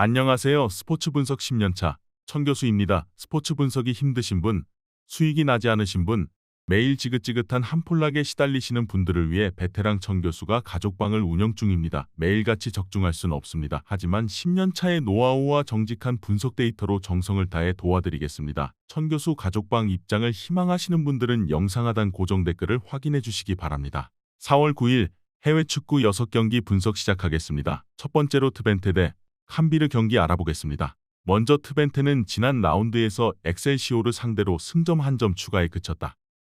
안녕하세요. 스포츠 분석 10년차 천교수입니다. 스포츠 분석이 힘드신 분, 수익이 나지 않으신 분, 매일 지긋지긋한 한폴락에 시달리시는 분들을 위해 베테랑 천교수가 가족방을 운영 중입니다. 매일같이 적중할 수는 없습니다. 하지만 10년차의 노하우와 정직한 분석 데이터로 정성을 다해 도와드리겠습니다. 천교수 가족방 입장을 희망하시는 분들은 영상 하단 고정 댓글을 확인해 주시기 바랍니다. 4월 9일 해외 축구 6경기 분석 시작하겠습니다. 첫 번째로 트벤테 대 칸비르 경기 알아보겠습니다. 먼저 트벤테는 지난 라운드에서 엑셀시오르 상대로 승점 1점 추가에 그쳤다.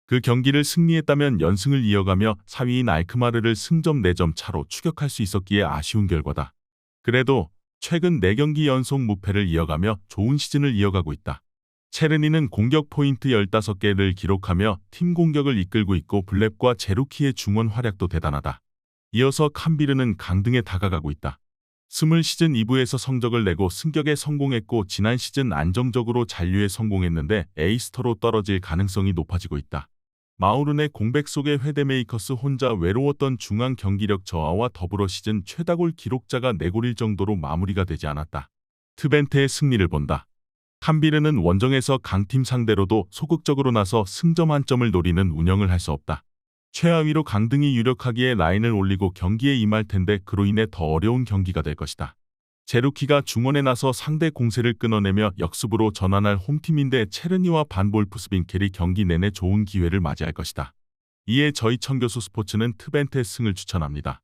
그 경기를 승리했다면 연승을 이어가며 4위인 알크마르를 승점 4점 차로 추격할 수 있었기에 아쉬운 결과다. 그래도 최근 4경기 연속 무패를 이어가며 좋은 시즌을 이어가고 있다. 체르니는 공격 포인트 15개를 기록하며 팀 공격을 이끌고 있고 블랩과 제루키의 중원 활약도 대단하다. 이어서 칸비르는 강등에 다가가고 있다. 스물 시즌 2부에서 성적을 내고 승격에 성공했고 지난 시즌 안정적으로 잔류에 성공했는데 에이스터로 떨어질 가능성이 높아지고 있다. 마우른의 공백 속에 회데메이커스 혼자 외로웠던 중앙 경기력 저하와 더불어 시즌 최다골 기록자가 4골일 정도로 마무리가 되지 않았다. 트벤테의 승리를 본다. 칸비르는 원정에서 강팀 상대로도 소극적으로 나서 승점 1점을 노리는 운영을 할 수 없다. 최하위로 강등이 유력하기에 라인을 올리고 경기에 임할 텐데 그로 인해 더 어려운 경기가 될 것이다. 제루키가 중원에 나서 상대 공세를 끊어내며 역습으로 전환할 홈팀인데 체르니와 반볼프스빈켈이 경기 내내 좋은 기회를 맞이할 것이다. 이에 저희 천교수 스포츠는 트벤테 승을 추천합니다.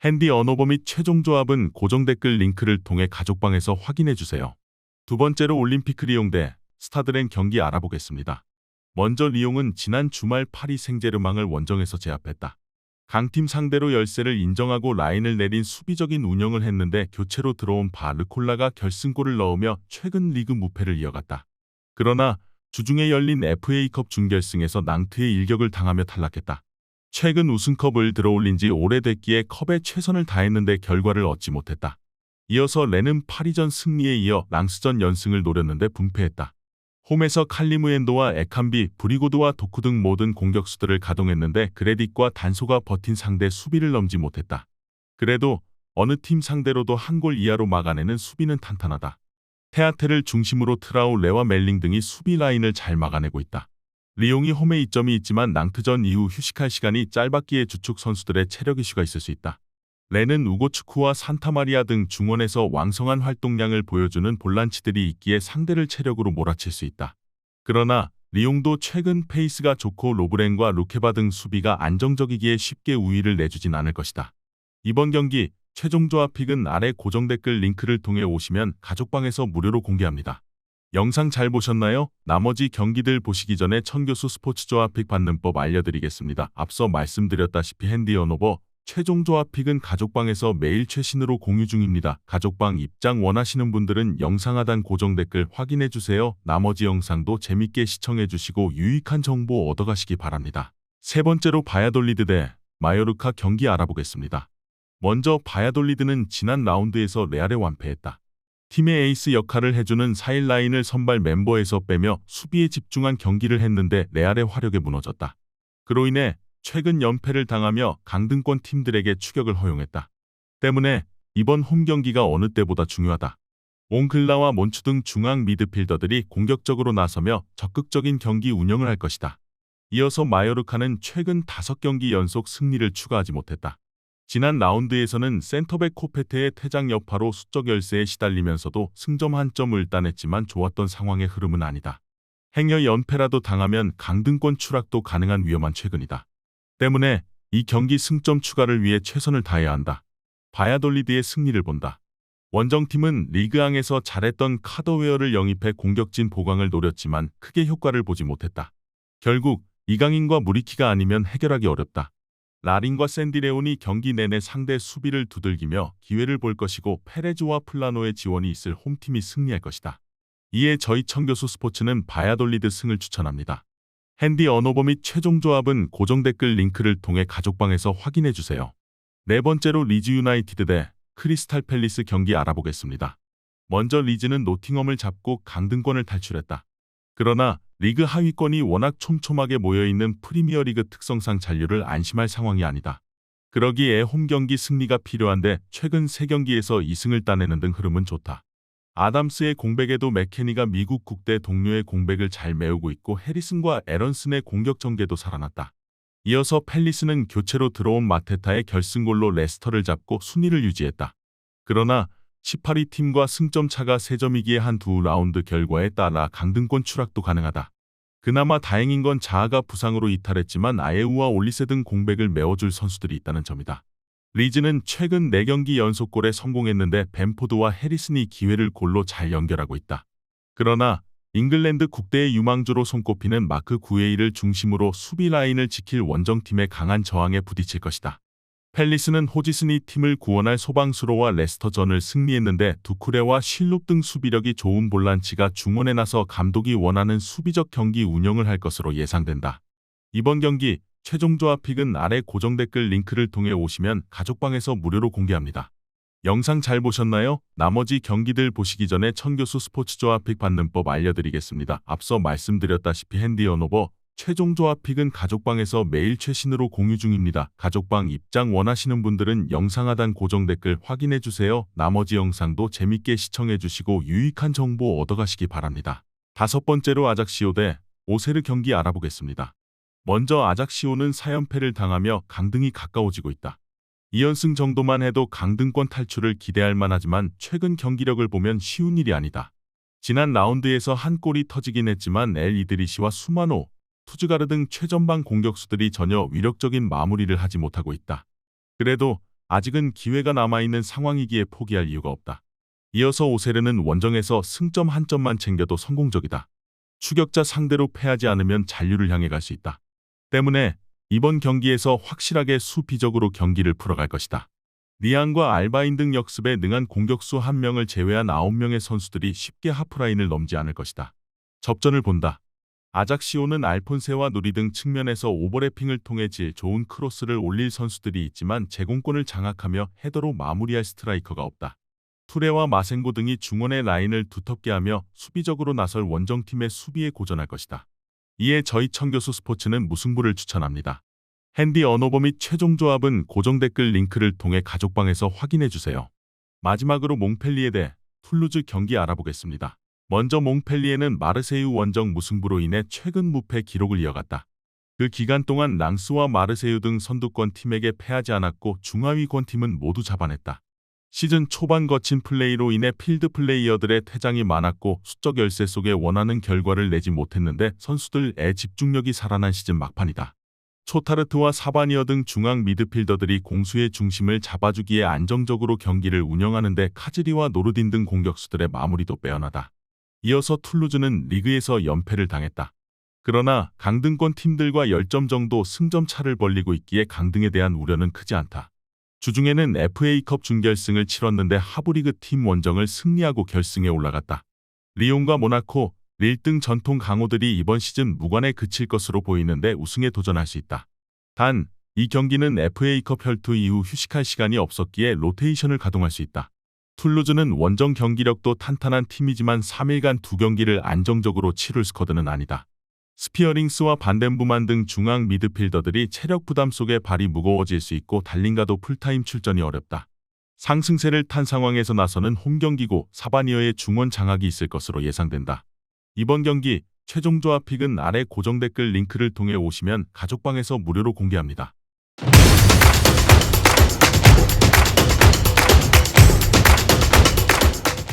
핸디 언어버 및 최종 조합은 고정 댓글 링크를 통해 가족방에서 확인해주세요. 두 번째로 올림피크 리옹 대 스타드렌 경기 알아보겠습니다. 먼저 리옹은 지난 주말 파리 생제르맹을 원정에서 제압했다. 강팀 상대로 열세를 인정하고 라인을 내린 수비적인 운영을 했는데 교체로 들어온 바르콜라가 결승골을 넣으며 최근 리그 무패를 이어갔다. 그러나 주중에 열린 FA컵 준결승에서 낭트의 일격을 당하며 탈락했다. 최근 우승컵을 들어올린 지 오래됐기에 컵에 최선을 다했는데 결과를 얻지 못했다. 이어서 렌은 파리전 승리에 이어 랑스전 연승을 노렸는데 분패했다. 홈에서 칼리무엔도와 에칸비, 브리고드와 도쿠 등 모든 공격수들을 가동했는데 그레딕과 단소가 버틴 상대 수비를 넘지 못했다. 그래도 어느 팀 상대로도 한 골 이하로 막아내는 수비는 탄탄하다. 테아테를 중심으로 트라우레와 멜링 등이 수비 라인을 잘 막아내고 있다. 리옹이 홈에 이점이 있지만 낭트전 이후 휴식할 시간이 짧았기에 주축 선수들의 체력 이슈가 있을 수 있다. 렌은 우고축구와 산타마리아 등 중원에서 왕성한 활동량을 보여주는 볼란치들이 있기에 상대를 체력으로 몰아칠 수 있다. 그러나 리옹도 최근 페이스가 좋고 로브렌과 루케바 등 수비가 안정적이기에 쉽게 우위를 내주진 않을 것이다. 이번 경기 최종 조합픽은 아래 고정 댓글 링크를 통해 오시면 가족방에서 무료로 공개합니다. 영상 잘 보셨나요? 나머지 경기들 보시기 전에 천교수 스포츠 조합픽 받는 법 알려드리겠습니다. 앞서 말씀드렸다시피 핸디 언어버 최종 조합픽은 가족방에서 매일 최신으로 공유 중입니다. 가족방 입장 원하시는 분들은 영상 하단 고정 댓글 확인해주세요. 나머지 영상도 재밌게 시청해주시고 유익한 정보 얻어가시기 바랍니다. 세 번째로 바야돌리드 대 마요르카 경기 알아보겠습니다. 먼저 바야돌리드는 지난 라운드에서 레알에 완패했다. 팀의 에이스 역할을 해주는 4일 라인을 선발 멤버에서 빼며 수비에 집중한 경기를 했는데 레알의 화력에 무너졌다. 그로 인해 최근 연패를 당하며 강등권 팀들에게 추격을 허용했다. 때문에 이번 홈 경기가 어느 때보다 중요하다. 옹글라와 몬추 등 중앙 미드필더들이 공격적으로 나서며 적극적인 경기 운영을 할 것이다. 이어서 마요르카는 최근 5경기 연속 승리를 추가하지 못했다. 지난 라운드에서는 센터백 코페테의 퇴장 여파로 수적 열세에 시달리면서도 승점 1점을 따냈지만 좋았던 상황의 흐름은 아니다. 행여 연패라도 당하면 강등권 추락도 가능한 위험한 최근이다. 때문에 이 경기 승점 추가를 위해 최선을 다해야 한다. 바야돌리드의 승리를 본다. 원정팀은 리그앙에서 잘했던 카더웨어를 영입해 공격진 보강을 노렸지만 크게 효과를 보지 못했다. 결국 이강인과 무리키가 아니면 해결하기 어렵다. 라린과 샌디레온이 경기 내내 상대 수비를 두들기며 기회를 볼 것이고 페레즈와 플라노의 지원이 있을 홈팀이 승리할 것이다. 이에 저희 천교수 스포츠는 바야돌리드 승을 추천합니다. 핸디 언어버 및 최종 조합은 고정 댓글 링크를 통해 가족방에서 확인해주세요. 네 번째로 리즈 유나이티드 대 크리스탈 팰리스 경기 알아보겠습니다. 먼저 리즈는 노팅엄을 잡고 강등권을 탈출했다. 그러나 리그 하위권이 워낙 촘촘하게 모여있는 프리미어리그 특성상 잔류를 안심할 상황이 아니다. 그러기에 홈 경기 승리가 필요한데 최근 3경기에서 2승을 따내는 등 흐름은 좋다. 아담스의 공백에도 맥케니가 미국 국대 동료의 공백을 잘 메우고 있고 해리슨과 에런슨의 공격 전개도 살아났다. 이어서 팰리스는 교체로 들어온 마테타의 결승골로 레스터를 잡고 순위를 유지했다. 그러나 18위 팀과 승점 차가 3점이기에 한 두 라운드 결과에 따라 강등권 추락도 가능하다. 그나마 다행인 건 자아가 부상으로 이탈했지만 아예우와 올리세 등 공백을 메워줄 선수들이 있다는 점이다. 리즈는 최근 4경기 연속골에 성공했는데 벤포드와 해리슨이 기회를 골로 잘 연결하고 있다. 그러나 잉글랜드 국대의 유망주로 손꼽히는 마크 구에이를 중심으로 수비 라인을 지킬 원정팀의 강한 저항에 부딪힐 것이다. 팰리스는 호지슨이 팀을 구원할 소방수로와 레스터전을 승리했는데 두쿠레와 실롭 등 수비력이 좋은 볼란치가 중원에 나서 감독이 원하는 수비적 경기 운영을 할 것으로 예상된다. 이번 경기 최종 조합픽은 아래 고정 댓글 링크를 통해 오시면 가족방에서 무료로 공개합니다. 영상 잘 보셨나요? 나머지 경기들 보시기 전에 천교수 스포츠 조합픽 받는 법 알려드리겠습니다. 앞서 말씀드렸다시피 핸디 언오버 최종 조합픽은 가족방에서 매일 최신으로 공유 중입니다. 가족방 입장 원하시는 분들은 영상 하단 고정 댓글 확인해주세요. 나머지 영상도 재밌게 시청해주시고 유익한 정보 얻어가시기 바랍니다. 5번째로 아작시오 대 오세르 경기 알아보겠습니다. 먼저 아작시오는 4연패를 당하며 강등이 가까워지고 있다. 2연승 정도만 해도 강등권 탈출을 기대할 만하지만 최근 경기력을 보면 쉬운 일이 아니다. 지난 라운드에서 한 골이 터지긴 했지만 엘 이드리시와 수마노, 투즈가르 등 최전방 공격수들이 전혀 위력적인 마무리를 하지 못하고 있다. 그래도 아직은 기회가 남아있는 상황이기에 포기할 이유가 없다. 이어서 오세르는 원정에서 승점 1점만 챙겨도 성공적이다. 추격자 상대로 패하지 않으면 잔류를 향해 갈 수 있다. 때문에 이번 경기에서 확실하게 수비적으로 경기를 풀어갈 것이다. 리안과 알바인 등 역습에 능한 공격수 1명을 제외한 9명의 선수들이 쉽게 하프라인을 넘지 않을 것이다. 접전을 본다. 아작시오는 알폰세와 누리 등 측면에서 오버래핑을 통해 질 좋은 크로스를 올릴 선수들이 있지만 제공권을 장악하며 헤더로 마무리할 스트라이커가 없다. 투레와 마센고 등이 중원의 라인을 두텁게 하며 수비적으로 나설 원정팀의 수비에 고전할 것이다. 이에 저희 천교수 스포츠는 무승부를 추천합니다. 핸디 언오버 및 최종 조합은 고정 댓글 링크를 통해 가족방에서 확인해주세요. 마지막으로 몽펠리에 대 툴루즈 경기 알아보겠습니다. 먼저 몽펠리에는 마르세유 원정 무승부로 인해 최근 무패 기록을 이어갔다. 그 기간 동안 랑스와 마르세유 등 선두권 팀에게 패하지 않았고 중하위권 팀은 모두 잡아냈다. 시즌 초반 거친 플레이로 인해 필드 플레이어들의 퇴장이 많았고 수적 열세 속에 원하는 결과를 내지 못했는데 선수들의 집중력이 살아난 시즌 막판이다. 초타르트와 사바니어 등 중앙 미드필더들이 공수의 중심을 잡아주기에 안정적으로 경기를 운영하는데 카즈리와 노르딘 등 공격수들의 마무리도 빼어나다. 이어서 툴루즈는 리그에서 연패를 당했다. 그러나 강등권 팀들과 10점 정도 승점 차를 벌리고 있기에 강등에 대한 우려는 크지 않다. 주중에는 FA컵 준결승을 치렀는데 하브리그 팀 원정을 승리하고 결승에 올라갔다. 리옹과 모나코, 릴 등 전통 강호들이 이번 시즌 무관에 그칠 것으로 보이는데 우승에 도전할 수 있다. 단, 이 경기는 FA컵 혈투 이후 휴식할 시간이 없었기에 로테이션을 가동할 수 있다. 툴루즈는 원정 경기력도 탄탄한 팀이지만 3일간 2경기를 안정적으로 치룰 스쿼드는 아니다. 스피어링스와 반덴부만 등 중앙 미드필더들이 체력 부담 속에 발이 무거워질 수 있고 달린가도 풀타임 출전이 어렵다. 상승세를 탄 상황에서 나서는 홈경기고 사바니어의 중원 장악이 있을 것으로 예상된다. 이번 경기 최종 조합픽은 아래 고정 댓글 링크를 통해 오시면 가족방에서 무료로 공개합니다.